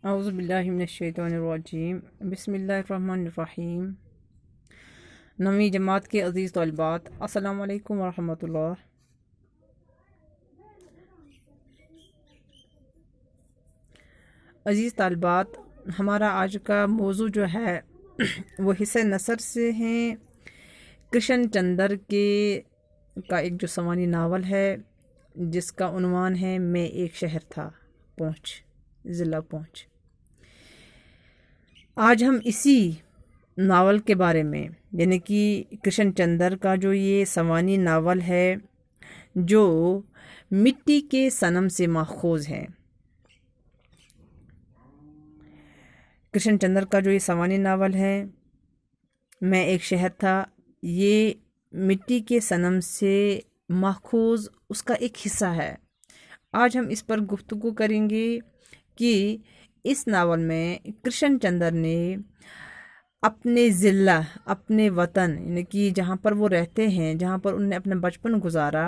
اعوذ باللہ من الشیطان الرجیم، بسم اللہ الرحمن الرحیم۔ نویں جماعت کے عزیز طالبات، السلام علیکم ورحمۃ اللہ۔ عزیز طالبات، ہمارا آج کا موضوع جو ہے وہ حصہ نثر سے ہیں کرشن چندر کا ایک جو سوانح ناول ہے جس کا عنوان ہے میں ایک شہر تھا، پونچھ، ضلع پونچھ۔ آج ہم اسی ناول کے بارے میں، یعنی کہ کرشن چندر کا جو یہ سوانح ناول ہے جو مٹی کے صنم سے ماخوذ ہے، کرشن چندر کا جو یہ سوانح ناول ہے میں ایک شہر تھا، یہ مٹی کے صنم سے ماخوذ اس کا ایک حصہ ہے۔ آج ہم اس پر گفتگو کریں گے کہ اس ناول میں کرشن چندر نے اپنے ضلع، اپنے وطن، یعنی کہ جہاں پر وہ رہتے ہیں، جہاں پر انہوں نے اپنا بچپن گزارا،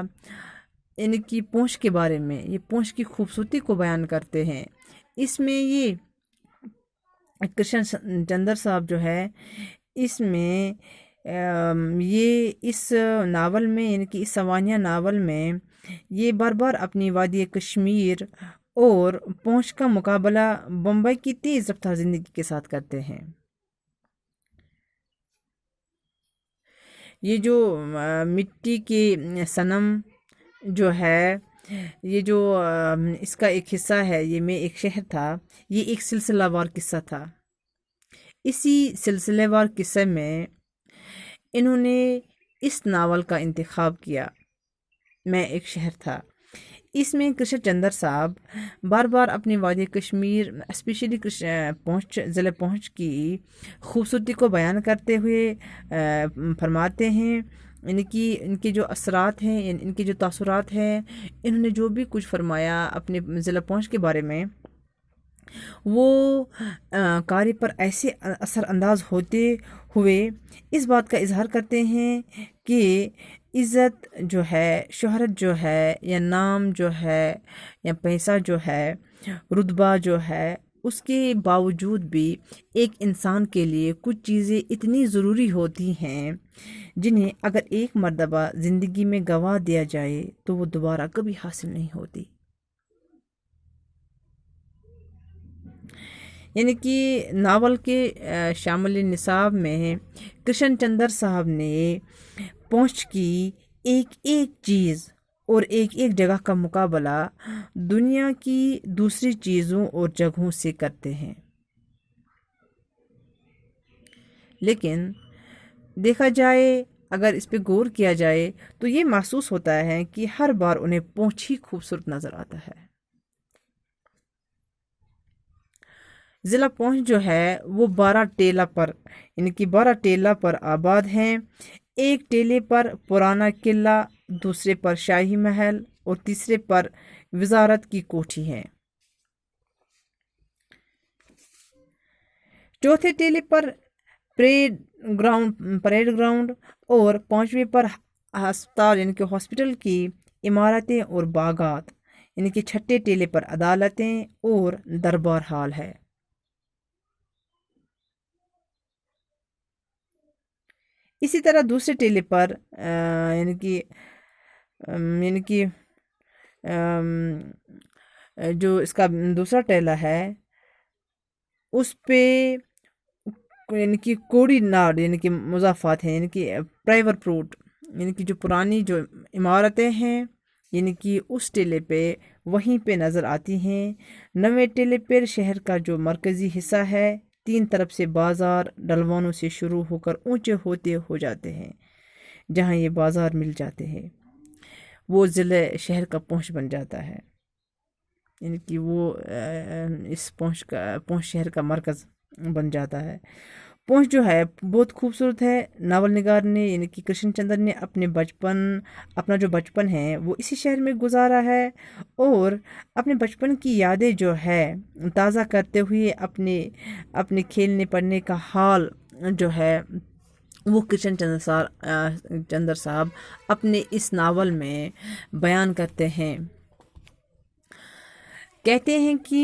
یعنی کہ پونچھ کے بارے میں، یہ پونچھ کی خوبصورتی کو بیان کرتے ہیں۔ اس میں یہ کرشن چندر صاحب جو ہے، اس میں یہ اس ناول میں، یعنی کہ اس سوانح ناول میں یہ بار بار اپنی وادی کشمیر اور پونچھ کا مقابلہ بمبئی کی تیز رفتار زندگی کے ساتھ کرتے ہیں۔ یہ جو مٹی کے صنم جو ہے، یہ جو اس کا ایک حصہ ہے، یہ میں ایک شہر تھا، یہ ایک سلسلہ وار قصہ تھا۔ اسی سلسلہ وار قصے میں انہوں نے اس ناول کا انتخاب کیا، میں ایک شہر تھا۔ اس میں کرشن چندر صاحب بار بار اپنی وادی کشمیر، اسپیشلی پونچھ، ضلع پونچھ کی خوبصورتی کو بیان کرتے ہوئے فرماتے ہیں، یعنی کہ ان کے جو اثرات ہیں، ان کے جو تاثرات ہیں، انہوں نے جو بھی کچھ فرمایا اپنے ضلع پونچھ کے بارے میں، وہ قاری پر ایسے اثر انداز ہوتے ہوئے اس بات کا اظہار کرتے ہیں کہ عزت جو ہے، شہرت جو ہے، یا نام جو ہے، یا پیسہ جو ہے، رتبہ جو ہے، اس کے باوجود بھی ایک انسان کے لیے کچھ چیزیں اتنی ضروری ہوتی ہیں جنہیں اگر ایک مرتبہ زندگی میں گنوا دیا جائے تو وہ دوبارہ کبھی حاصل نہیں ہوتی۔ یعنی کہ ناول کے شامل نصاب میں کرشن چندر صاحب نے پونچھ کی ایک ایک چیز اور ایک ایک جگہ کا مقابلہ دنیا کی دوسری چیزوں اور جگہوں سے کرتے ہیں، لیکن دیکھا جائے، اگر اس پہ غور کیا جائے تو یہ محسوس ہوتا ہے کہ ہر بار انہیں پونچھ ہی خوبصورت نظر آتا ہے۔ ضلع پونچھ جو ہے وہ 12 ٹیلہ پر، یعنی کہ 12 ٹیلہ پر آباد ہیں۔ ایک ٹیلے پر پرانا قلعہ، دوسرے پر شاہی محل اور تیسرے پر وزارت کی کوٹھی ہے۔ چوتھے ٹیلے پر پریڈ گراؤنڈ اور پانچویں پر ہسپتال، یعنی کہ ہاسپٹل کی عمارتیں اور باغات، یعنی کہ چھٹے ٹیلے پر عدالتیں اور دربار ہال ہے۔ اسی طرح دوسرے ٹیلے پر یعنی کہ جو اس کا دوسرا ٹیلہ ہے اس پہ یعنی کہ کوڑی ناڈ، یعنی کہ مضافات ہیں، یعنی کہ پرائیور پروٹ، یعنی کہ جو پرانی جو عمارتیں ہیں، یعنی کہ اس ٹیلے پہ وہیں پہ نظر آتی ہیں۔ نویں ٹیلے پر شہر کا جو مرکزی حصہ ہے، 3 طرف سے بازار ڈلوانوں سے شروع ہو کر اونچے ہوتے ہو جاتے ہیں۔ جہاں یہ بازار مل جاتے ہیں وہ ضلع شہر کا پونچھ بن جاتا ہے، یعنی کہ وہ اس پونچھ شہر کا مرکز بن جاتا ہے۔ پونچھ جو ہے بہت خوبصورت ہے۔ ناول نگار نے، یعنی کہ کرشن چندر نے اپنا جو بچپن ہے وہ اسی شہر میں گزارا ہے، اور اپنے بچپن کی یادیں جو ہے تازہ کرتے ہوئے اپنے کھیلنے پڑھنے کا حال جو ہے وہ کرشن چندر صاحب اپنے اس ناول میں بیان کرتے ہیں۔ کہتے ہیں کہ